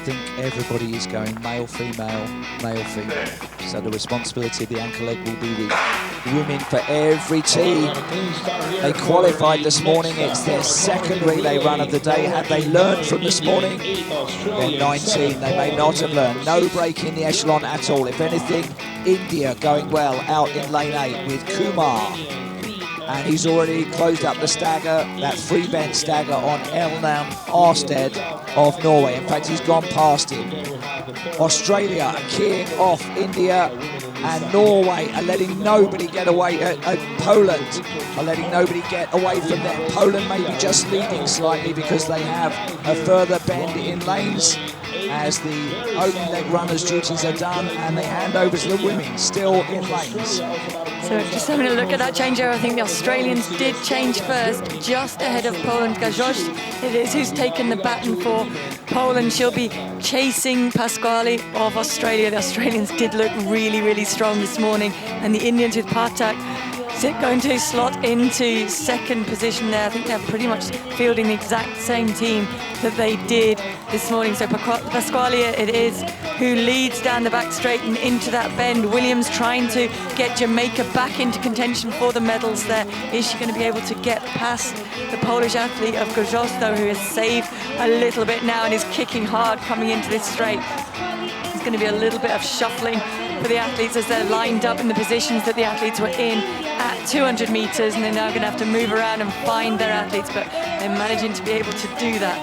think everybody is going male, female, male, female. So the responsibility of the ankle leg will be with women for every team. They qualified this morning. It's their second relay run of the day. Had they learned from this morning? They're 19. They may not have learned. No break in the echelon at all. If anything, India going well out in lane 8 with Kumar. And he's already closed up the stagger, that free bent stagger on Elnam Arsted of Norway. In fact, he's gone past him. Australia are keying off India, and Norway are letting nobody get away. Poland are letting nobody get away from them. Poland may be just leading slightly because they have a further bend in lanes as the open leg runners' duties are done, and they hand over to the women still in lanes. So just having a look at that changeover, I think the Australians did change first, just ahead of Poland. Gajos, it is who's taken the baton for Poland. She'll be chasing Pasquale of Australia. The Australians did look really, really strong this morning, and the Indians with Pathak going to slot into second position there. I think they're pretty much fielding the exact same team that they did this morning. So Pasquale it is who leads down the back straight and into that bend. Williams trying to get Jamaica back into contention for the medals there. Is she going to be able to get past the Polish athlete of Gajos, though, who has saved a little bit now and is kicking hard coming into this straight? There's going to be a little bit of shuffling for the athletes as they're lined up in the positions that the athletes were in at 200 meters, and they're now going to have to move around and find their athletes, but they're managing to be able to do that.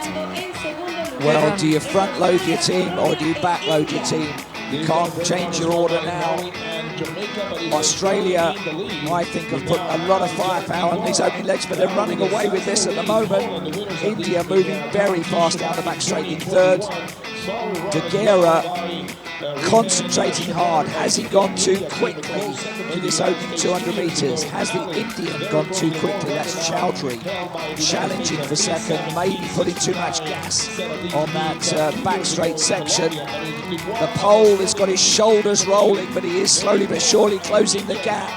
Well, do you front load your team or do you back load your team? You can't change your order now. Australia, I think, have put a lot of firepower on these opening legs, but they're running away with this at the moment. India moving very fast down the back straight in third. De Guerra concentrating hard. Has he gone too quickly in this opening 200 metres? Has the Indian gone too quickly? That's Chowdhury challenging for second, maybe putting too much gas on that back straight section. The Pole has got his shoulders rolling, but he is slowly but surely closing the gap.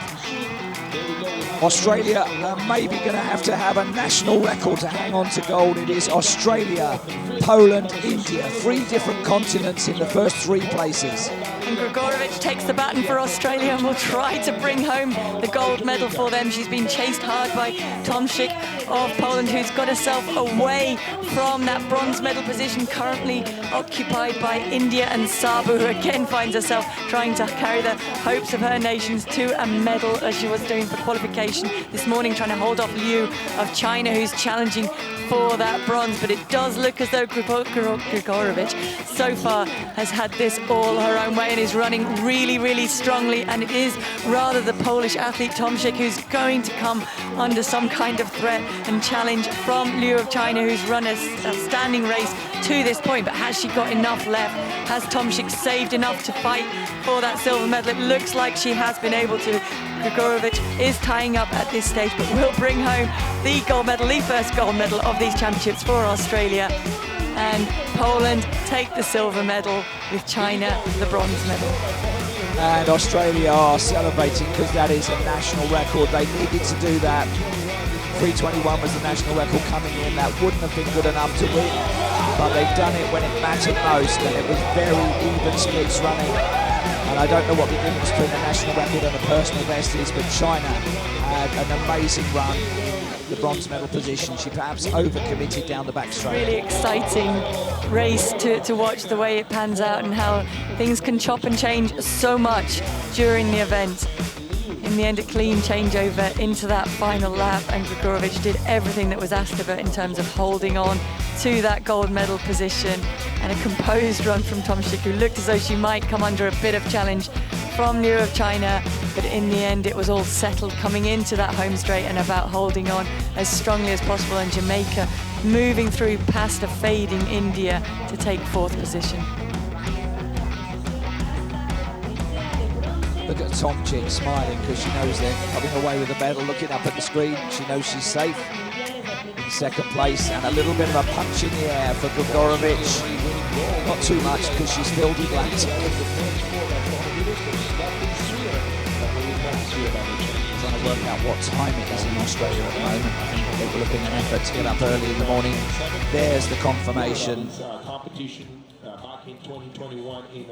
Australia are maybe going to have a national record to hang on to gold. It is Australia, Poland, India, 3 different continents in the first 3 places. And Grigorovic takes the baton for Australia and will try to bring home the gold medal for them. She's been chased hard by Tomczyk of Poland, who's got herself away from that bronze medal position, currently occupied by India, and Sabu, who again finds herself trying to carry the hopes of her nations to a medal, as she was doing for qualification this morning, trying to hold off Liu of China, who's challenging for that bronze. But it does look as though Grigorovic so far has had this all her own way and is running really, really strongly, and it is rather the Polish athlete Tomczyk who's going to come under some kind of threat and challenge from Liu of China, who's run a standing race to this point. But has she got enough left? Has Tomczyk saved enough to fight for that silver medal? It looks like she has been able to. Grigorovic is tying up at this stage, but will bring home the gold medal, the first gold medal of these championships for Australia. And Poland take the silver medal, with China the bronze medal. And Australia are celebrating because that is a national record. They needed to do that. 3:21 was the national record coming in. That wouldn't have been good enough to win, but they've done it when it mattered most, and it was very even splits running. And I don't know what the difference between a national record and a personal best is, but China had an amazing run in the bronze medal position. She perhaps overcommitted down the back straight. Really exciting race to watch the way it pans out and how things can chop and change so much during the event. In the end, a clean changeover into that final lap, and Grigorovic did everything that was asked of her in terms of holding on to that gold medal position, and a composed run from Tomczyk, who looked as though she might come under a bit of challenge from Liu of China, but in the end it was all settled coming into that home straight and about holding on as strongly as possible, and Jamaica moving through past a fading India to take 4th position. Look at Tomczyk smiling because she knows they're coming away with the medal, looking up at the screen. She knows she's safe in 2nd place, and a little bit of a punch in the air for Grigorovic. Not too much because she's filled with lactic. Trying to work out what time it is in Australia at the moment. I think they will have been an effort to get up early in the morning. There's the confirmation. Competition back in 2021 in